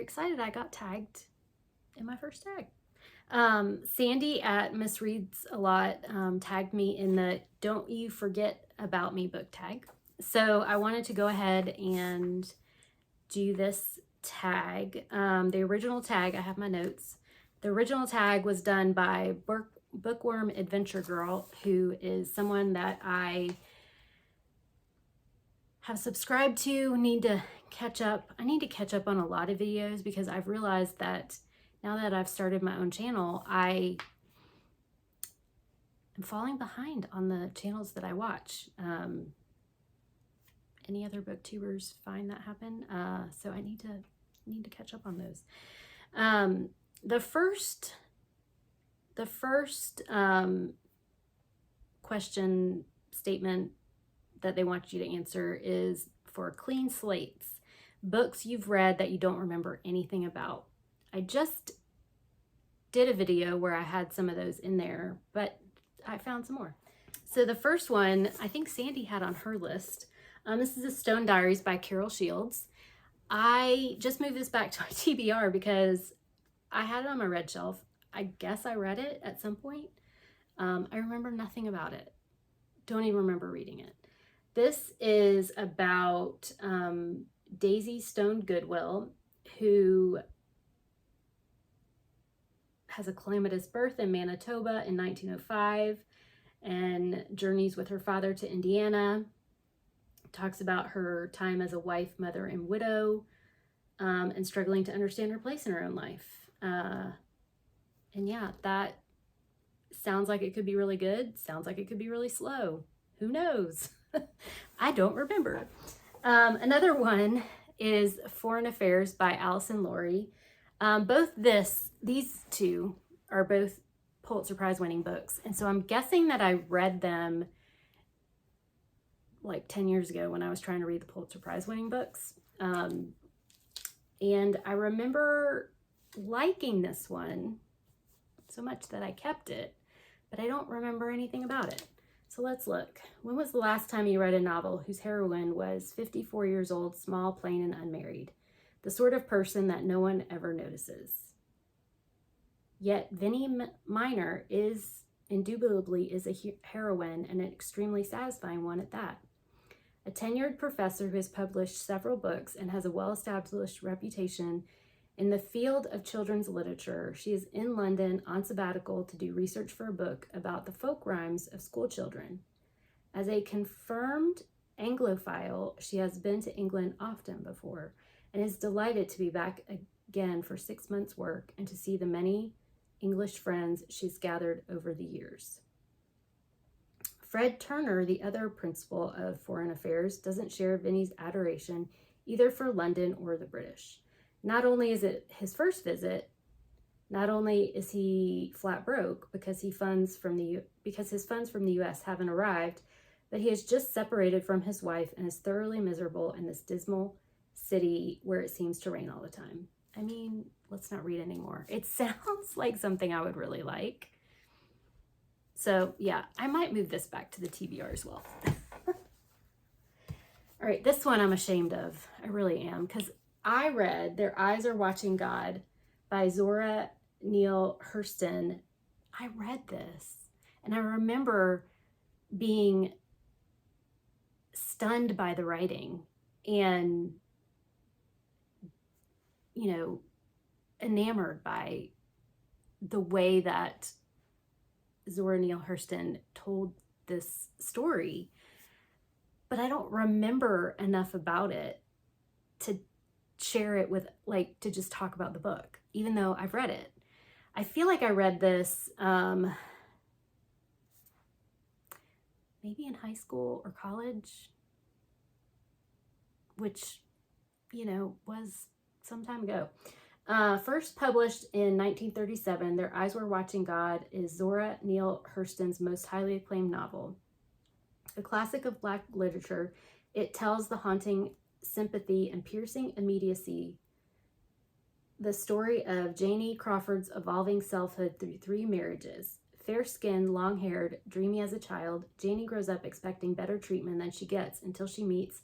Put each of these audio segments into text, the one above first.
excited I got tagged in my first tag. Sandy at Miss Reads a Lot tagged me in the Don't You Forget About Me book tag. So I wanted to go ahead and do this tag. The original tag, I have my notes. The original tag was done by Bookworm Adventure Girl, who is someone that I have subscribed to, need to catch up. I need to catch up on a lot of videos because I've realized that now that I've started my own channel, I am falling behind on the channels that I watch. Any other booktubers find that happen? So I need to catch up on those. The first question statement that they want you to answer is for clean slates, books you've read that you don't remember anything about. I just did a video where I had some of those in there, but I found some more. So the first one, I think Sandy had on her list. This is The Stone Diaries by Carol Shields. I just moved this back to my TBR because I had it on my red shelf. I guess I read it at some point. I remember nothing about it. Don't even remember reading it. This is about Daisy Stone Goodwill, who has a calamitous birth in Manitoba in 1905 and journeys with her father to Indiana. Talks about her time as a wife, mother, and widow, and struggling to understand her place in her own life. And yeah, that sounds like it could be really good. Sounds like it could be really slow. Who knows? I don't remember. Another one is Foreign Affairs by Allison Laurie. These two are both Pulitzer Prize winning books. And so I'm guessing that I read them like 10 years ago when I was trying to read the Pulitzer Prize winning books. And I remember liking this one so much that I kept it, but I don't remember anything about it. So let's look. When was the last time you read a novel whose heroine was 54 years old, small, plain, and unmarried? The sort of person that no one ever notices. Yet Vinnie Minor is indubitably a heroine, and an extremely satisfying one at that. A tenured professor who has published several books and has a well-established reputation in the field of children's literature, she is in London on sabbatical to do research for a book about the folk rhymes of school children. As a confirmed Anglophile, she has been to England often before and is delighted to be back again for 6 months' work and to see the many English friends she's gathered over the years. Fred Turner, the other principal of Foreign Affairs, doesn't share Vinnie's adoration either for London or the British. Not only is it his first visit, not only is he flat broke because his funds from the US haven't arrived, but he has just separated from his wife and is thoroughly miserable in this dismal city where it seems to rain all the time. I mean, let's not read anymore. It sounds like something I would really like. So yeah, I might move this back to the TBR as well. All right, this one I'm ashamed of. I really am, because I read Their Eyes Are Watching God by Zora Neale Hurston. I read this and I remember being stunned by the writing and, enamored by the way that Zora Neale Hurston told this story. But I don't remember enough about it to share it with, to just talk about the book, even though I've read it. I feel like I read this maybe in high school or college, which, was some time ago. First published in 1937, Their Eyes Were Watching God is Zora Neale Hurston's most highly acclaimed novel. A classic of Black literature, it tells the haunting sympathy and piercing immediacy the story of Janie Crawford's evolving selfhood through 3 marriages. Fair-skinned, long-haired, dreamy as a child, Janie grows up expecting better treatment than she gets until she meets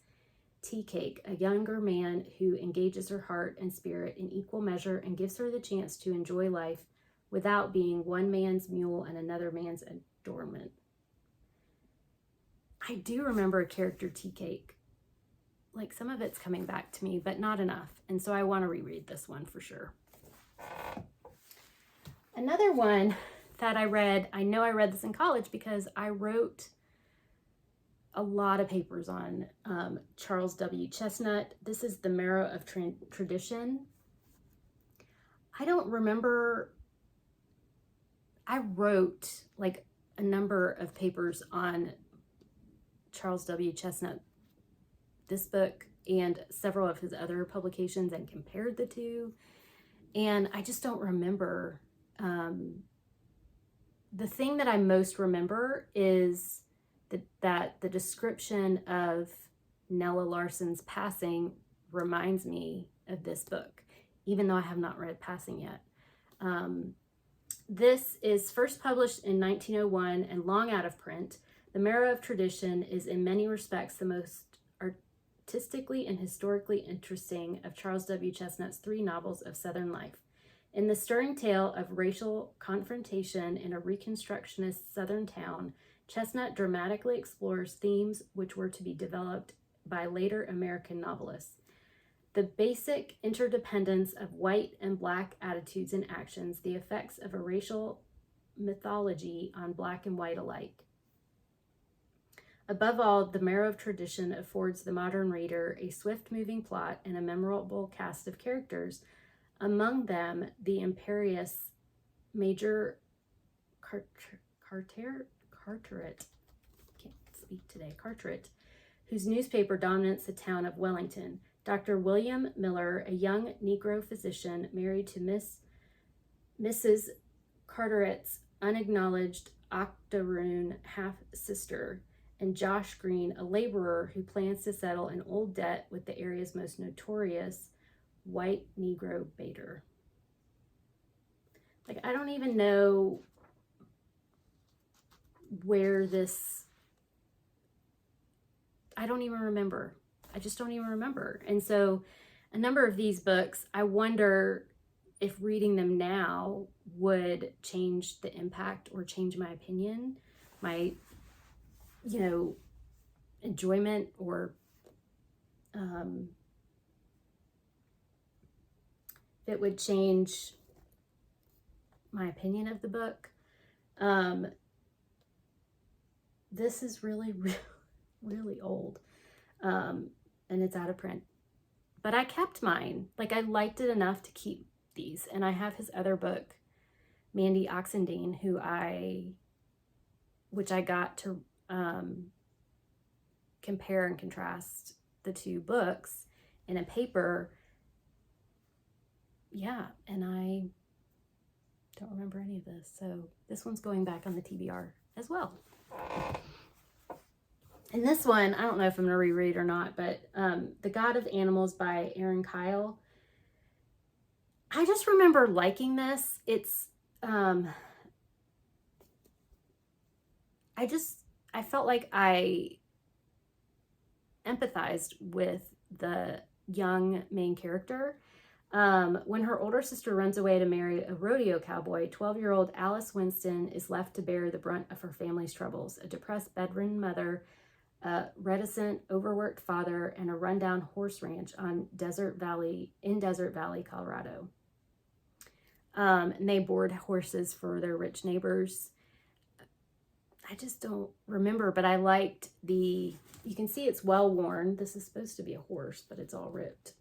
Tea Cake, a younger man who engages her heart and spirit in equal measure and gives her the chance to enjoy life without being one man's mule and another man's adornment. I do remember a character, Tea Cake. Like, some of it's coming back to me, but not enough. And so I want to reread this one for sure. Another one that I read, I know I read this in college because I wrote a lot of papers on Charles W. Chestnut. This is The Marrow of Tradition. I don't remember, I wrote like a number of papers on Charles W. Chestnut, this book, and several of his other publications, and compared the two. And I just don't remember. The thing that I most remember is that the description of Nella Larsen's passing reminds me of this book, even though I have not read Passing yet. This is first published in 1901 and long out of print. The Marrow of Tradition is in many respects the most artistically and historically interesting of Charles W. Chestnut's 3 novels of Southern life. In the stirring tale of racial confrontation in a Reconstructionist Southern town, Chestnut dramatically explores themes which were to be developed by later American novelists. The basic interdependence of white and black attitudes and actions, the effects of a racial mythology on black and white alike. Above all, The Marrow of Tradition affords the modern reader a swift-moving plot and a memorable cast of characters, among them the imperious Major Carteret, can't speak today, Carteret, whose newspaper dominates the town of Wellington. Dr. William Miller, a young Negro physician married to Mrs. Carteret's unacknowledged octoroon half-sister, and Josh Green, a laborer who plans to settle an old debt with the area's most notorious white Negro baiter. Like, I don't even know where this, I don't even remember. I just don't even remember. And so a number of these books, I wonder if reading them now would change the impact or change my opinion, my, enjoyment, or it would change my opinion of the book. This is really, really old, and it's out of print. But I kept mine. Like, I liked it enough to keep these. And I have his other book, Mandy Oxendine, which I got to compare and contrast the 2 books in a paper. Yeah, and I don't remember any of this. So this one's going back on the TBR as well. And this one, I don't know if I'm going to reread or not, but The God of Animals by Aaron Kyle. I just remember liking this. It's, I felt like I empathized with the young main character. When her older sister runs away to marry a rodeo cowboy, 12-year-old Alice Winston is left to bear the brunt of her family's troubles. A depressed, bedridden mother, a reticent, overworked father, and a rundown horse ranch in Desert Valley, Colorado. And they board horses for their rich neighbors. I just don't remember, but I liked you can see it's well worn. This is supposed to be a horse, but it's all ripped.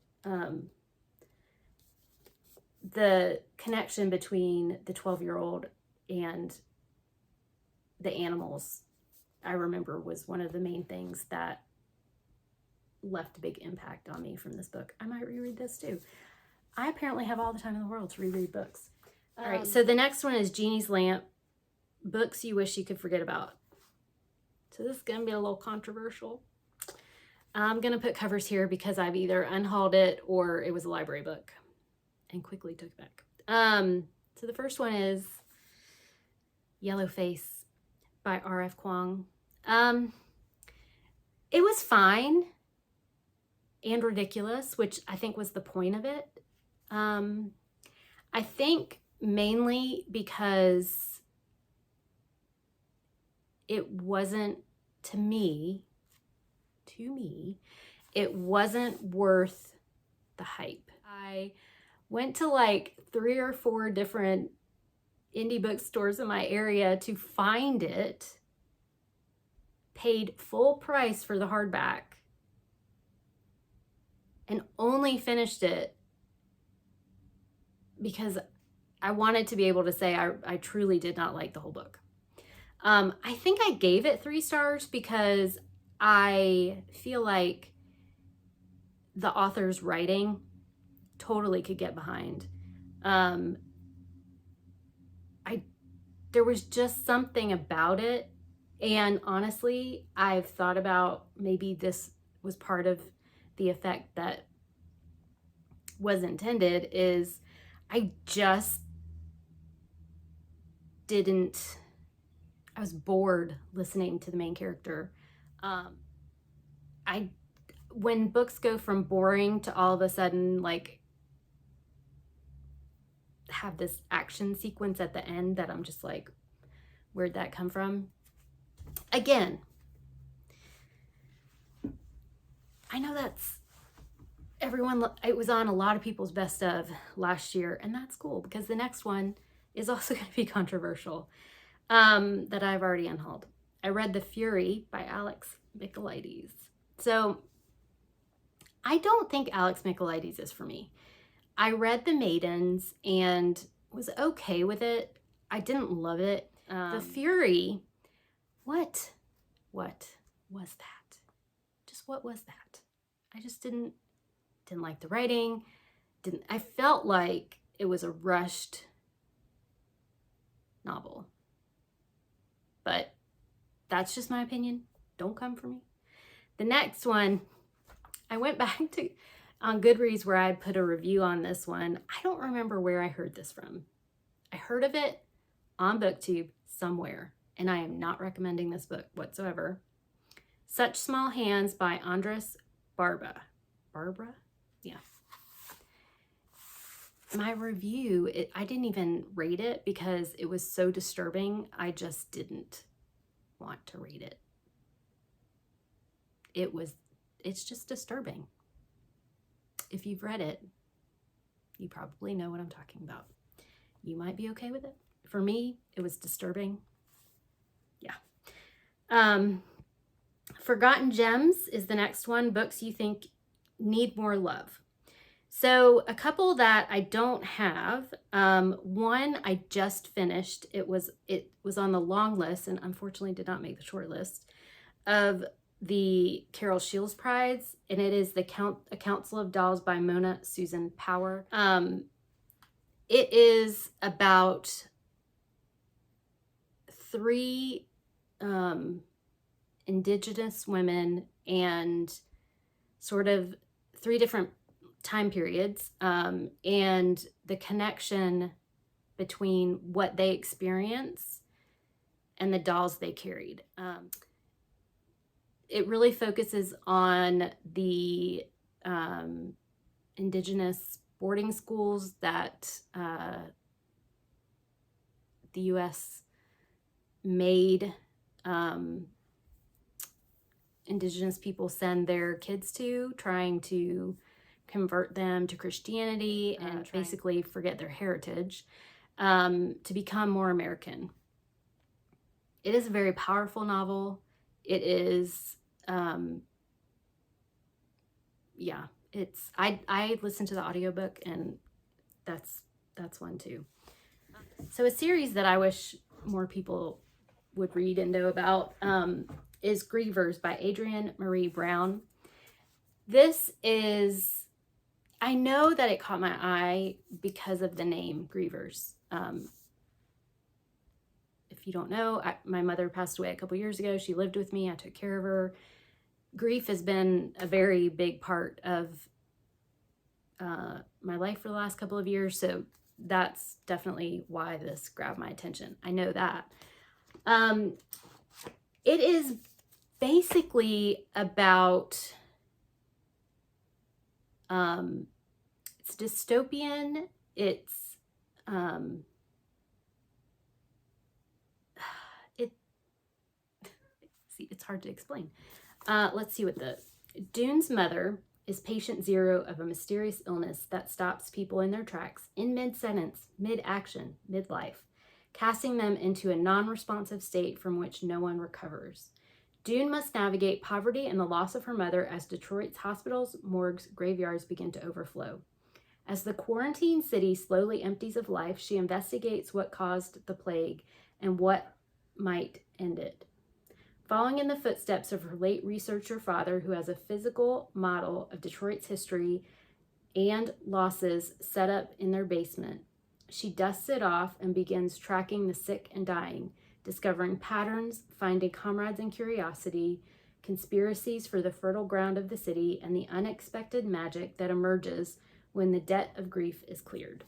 The connection between the 12-year-old and the animals, I remember, was one of the main things that left a big impact on me from this book. I might reread this too. I apparently have all the time in the world to reread books. All right, so the next one is Genie's Lamp, Books You Wish You Could Forget About. So this is going to be a little controversial. I'm going to put covers here because I've either unhauled it or it was a library book and quickly took it back. So the first one is Yellow Face by R.F. Kuang. It was fine. and ridiculous, which I think was the point of it. I think mainly because it wasn't, to me, it wasn't worth the hype. I went to like 3 or 4 different indie bookstores in my area to find it, paid full price for the hardback, and only finished it because I wanted to be able to say I truly did not like the whole book. I think I gave it 3 stars because I feel like the author's writing totally could get behind. There was just something about it, and honestly, I've thought about maybe this was part of the effect that was intended, is I just didn't, I was bored listening to the main character. When books go from boring to all of a sudden like have this action sequence at the end that I'm just like, where'd that come from? Again, I know that's it was on a lot of people's best of last year, and that's cool because the next one is also going to be controversial, that I've already unhauled. I read The Fury by Alex Michaelides. So I don't think Alex Michaelides is for me. I read The Maidens and was okay with it. I didn't love it. The Fury, what was that? Just what was that? I just didn't like the writing. I felt like it was a rushed novel. But that's just my opinion. Don't come for me. The next one, I went back to on Goodreads where I put a review on this one. I don't remember where I heard this from. I heard of it on BookTube somewhere, and I am not recommending this book whatsoever. Such Small Hands by Andres Barba. Barbara? Yeah. My review, I didn't even rate it because it was so disturbing. I just didn't want to read it. It's just disturbing. If you've read it, you probably know what I'm talking about. You might be okay with it. For me, it was disturbing. Yeah. Forgotten Gems is the next one. Books you think need more love. So a couple that I don't have. One I just finished. It was on the long list and unfortunately did not make the short list of the Carol Shields Prize, and it is A Council of Dolls by Mona Susan Power. It is about 3 Indigenous women and sort of 3 different time periods, and the connection between what they experience and the dolls they carried. It really focuses on the Indigenous boarding schools that the U.S. made Indigenous people send their kids to, trying to convert them to Christianity and basically forget their heritage, to become more American. It is a very powerful novel. It is, I listened to the audiobook, and that's one too. So a series that I wish more people would read and know about is Grievers by Adrienne Marie Brown. This is, I know that it caught my eye because of the name Grievers. If you don't know, my mother passed away a couple years ago. She lived with me. I took care of her. Grief has been a very big part of my life for the last couple of years, so that's definitely why this grabbed my attention. I know that. It is basically about It's dystopian. It's it. See, it's hard to explain. Let's see what the Dune's mother is patient zero of a mysterious illness that stops people in their tracks in mid-sentence, mid-action, mid-life, casting them into a non-responsive state from which no one recovers. Dune must navigate poverty and the loss of her mother as Detroit's hospitals, morgues, graveyards begin to overflow. As the quarantined city slowly empties of life, she investigates what caused the plague and what might end it. Following in the footsteps of her late researcher father, who has a physical model of Detroit's history and losses set up in their basement, she dusts it off and begins tracking the sick and dying, discovering patterns, finding comrades in curiosity, conspiracies for the fertile ground of the city, and the unexpected magic that emerges when the debt of grief is cleared.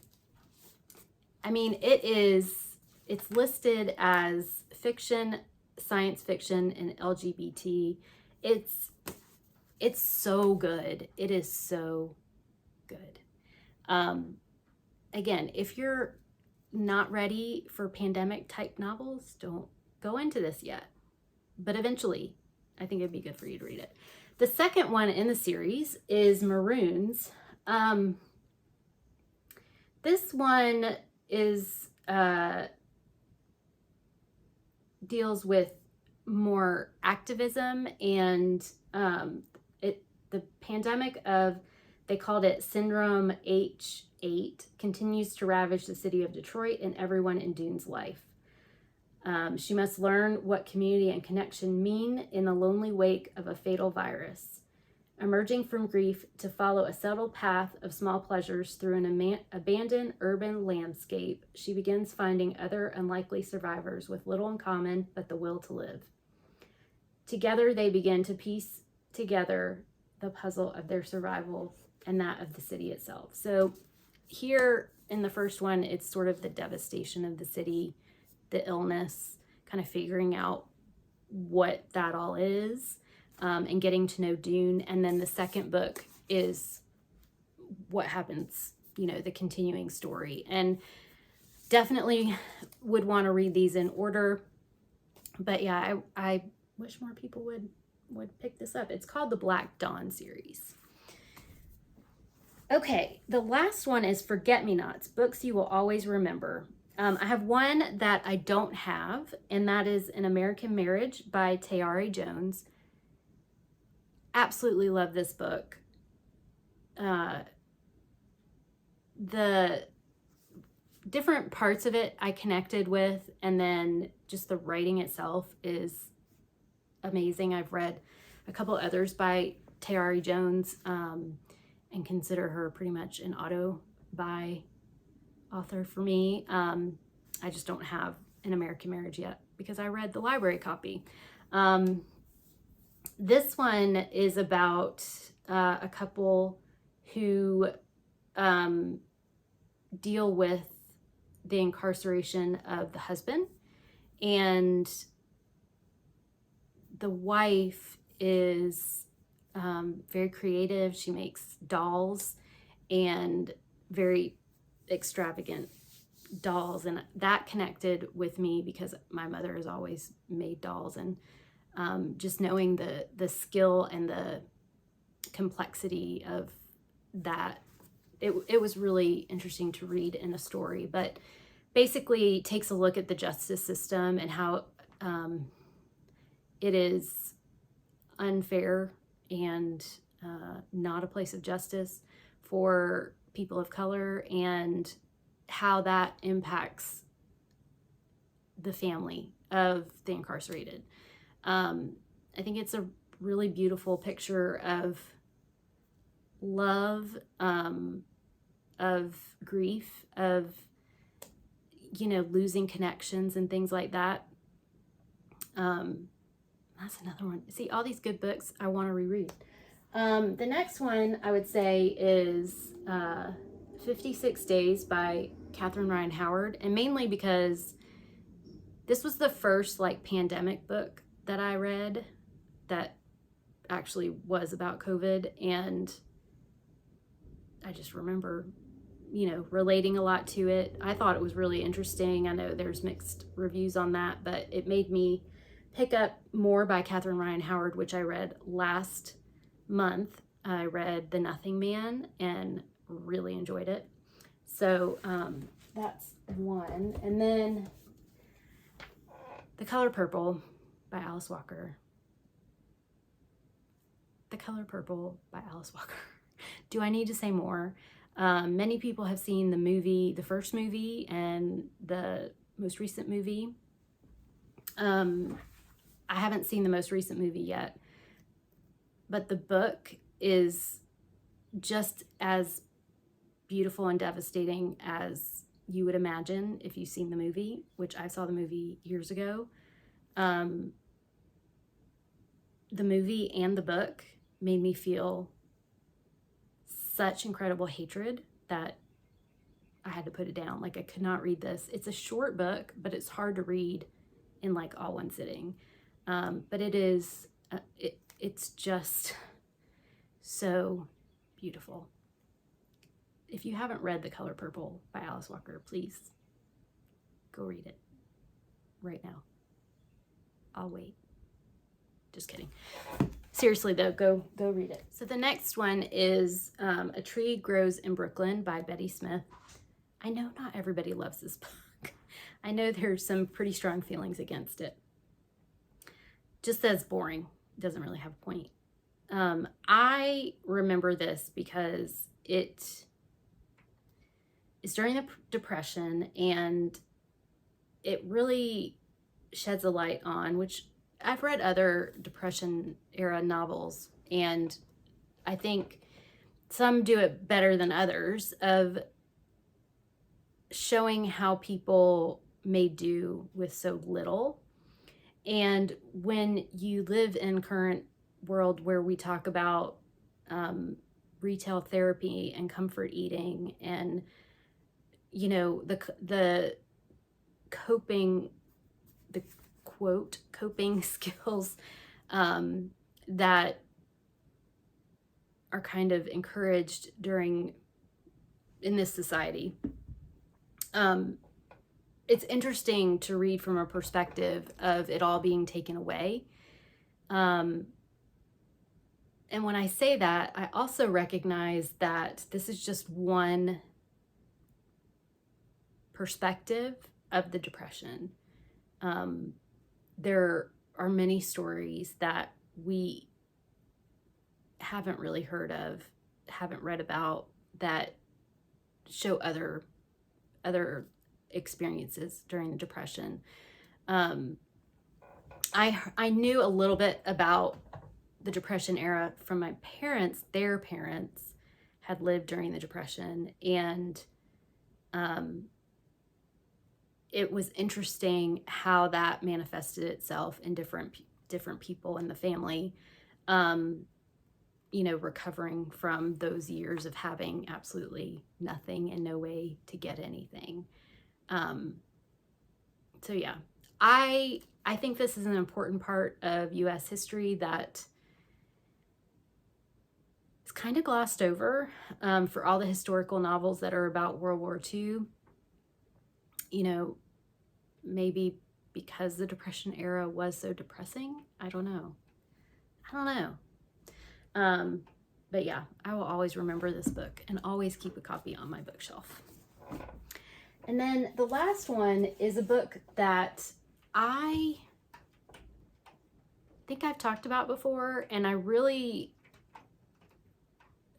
I mean, it's listed as fiction, science fiction, and LGBT. It's so good. It is so good. Again, if you're not ready for pandemic type novels, don't go into this yet. But eventually, I think it'd be good for you to read it. The second one in the series is Maroons. This one is deals with more activism and the pandemic of, they called it Syndrome H8, continues to ravage the city of Detroit and everyone in Dune's life. She must learn what community and connection mean in the lonely wake of a fatal virus. Emerging from grief to follow a subtle path of small pleasures through an abandoned urban landscape, she begins finding other unlikely survivors with little in common but the will to live. Together, they begin to piece together the puzzle of their survival and that of the city itself. So here in the first one, it's sort of the devastation of the city, the illness, kind of figuring out what that all is, and getting to know Dune. And then the second book is what happens, the continuing story. And definitely would want to read these in order. But yeah, I wish more people would pick this up. It's called the Black Dawn series. Okay, the last one is Forget-Me-Nots, books you will always remember. I have one that I don't have, and that is An American Marriage by Tayari Jones. Absolutely love this book. The different parts of it I connected with, and then just the writing itself is amazing. I've read a couple others by Tayari Jones, and consider her pretty much an auto-buy author for me. I just don't have An American Marriage yet because I read the library copy. This one is about a couple who deal with the incarceration of the husband, and the wife is very creative. She makes dolls, and very extravagant dolls, and that connected with me because my mother has always made dolls, and just knowing the skill and the complexity of that, it was really interesting to read in a story. But basically takes a look at the justice system and how it is unfair and not a place of justice for people of color, and how that impacts the family of the incarcerated. I think it's a really beautiful picture of love, of grief, of, losing connections and things like that. That's another one. See, all these good books I want to reread. The next one I would say is 56 Days by Catherine Ryan Howard, and mainly because this was the first pandemic book that I read that actually was about COVID, and I just remember, relating a lot to it. I thought it was really interesting. I know there's mixed reviews on that, but it made me pick up more by Catherine Ryan Howard, which I read last month. I read The Nothing Man and really enjoyed it. So that's one. And then The Color Purple by Alice Walker. The Color Purple by Alice Walker. Do I need to say more? Many people have seen the movie, the first movie and the most recent movie. I haven't seen the most recent movie yet, but the book is just as beautiful and devastating as you would imagine if you've seen the movie, which I saw the movie years ago. The movie and the book made me feel such incredible hatred that I had to put it down. Like, I could not read this. It's a short book, but it's hard to read in like all one sitting. But it is, it's just so beautiful. If you haven't read The Color Purple by Alice Walker, please go read it right now. I'll wait. Just kidding. Seriously though, go read it. So the next one is A Tree Grows in Brooklyn by Betty Smith. I know not everybody loves this book. I know there's some pretty strong feelings against it. Just says boring. Doesn't really have a point. I remember this because it's during the Depression, and it really sheds a light on, which I've read other Depression era novels, and I think some do it better than others, of showing how people made do with so little. And when you live in current world where we talk about retail therapy and comfort eating and the coping, the quote coping skills that are kind of encouraged in this society, it's interesting to read from a perspective of it all being taken away. And when I say that, I also recognize that this is just one perspective of the Depression. There are many stories that we haven't really heard of, haven't read about, that show other experiences during the Depression. I knew a little bit about the Depression era from my parents. Their parents had lived during the Depression, and it was interesting how that manifested itself in different people in the family, recovering from those years of having absolutely nothing and no way to get anything. So yeah, I think this is an important part of U.S. history that is kind of glossed over for all the historical novels that are about World War II. Maybe because the Depression era was so depressing. I don't know. But yeah, I will always remember this book and always keep a copy on my bookshelf. And then the last one is a book that I think I've talked about before, and I really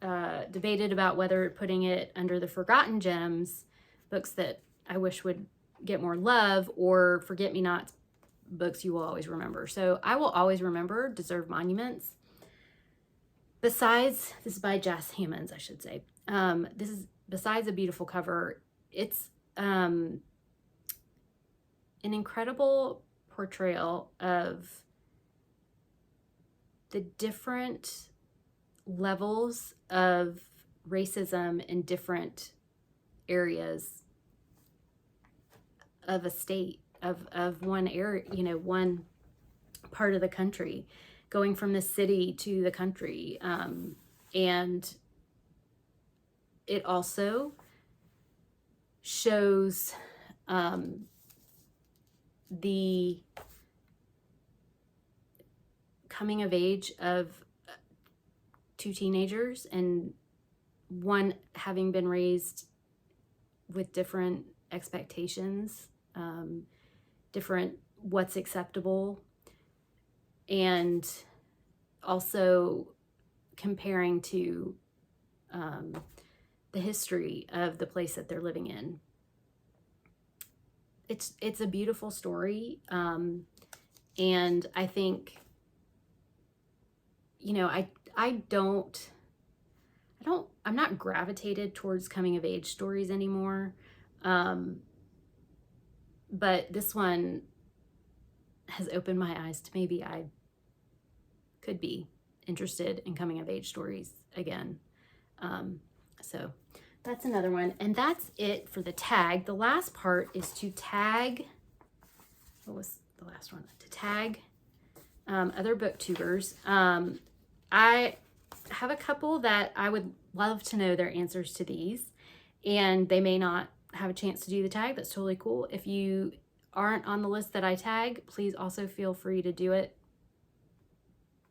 debated about whether putting it under the Forgotten Gems, books that I wish would get more love, or Forget-Me-Nots, books you will always remember. So I Will Always Remember Deserve Monuments. This is by Jas Hammonds, I should say. This is, besides a beautiful cover, it's an incredible portrayal of the different levels of racism in different areas of a state, of one area, one part of the country, going from the city to the country. And it also shows the coming of age of two teenagers, and one having been raised with different expectations, different what's acceptable, and also comparing to the history of the place that they're living in. It's a beautiful story, and I think, you know, I'm not gravitated towards coming of age stories anymore, but this one has opened my eyes to maybe I could be interested in coming of age stories again. So that's another one. And that's it for the tag. The last part is to tag, what was the last one? To tag other booktubers. I have a couple that I would love to know their answers to these, and they may not have a chance to do the tag. That's totally cool. If you aren't on the list that I tag, please also feel free to do it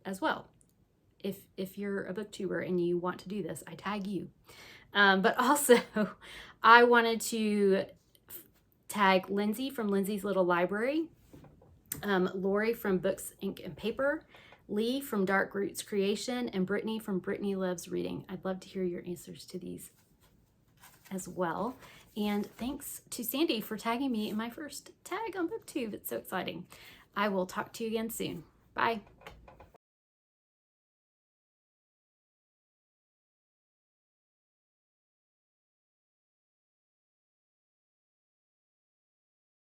as well. If you're a booktuber and you want to do this, I tag you. But also, I wanted to tag Lindsay from Lindsay's Little Library, Lori from Books, Ink, and Paper, Lee from Dark Roots Creation, and Brittany from Brittany Loves Reading. I'd love to hear your answers to these as well. And thanks to Sandy for tagging me in my first tag on BookTube. It's so exciting. I will talk to you again soon. Bye.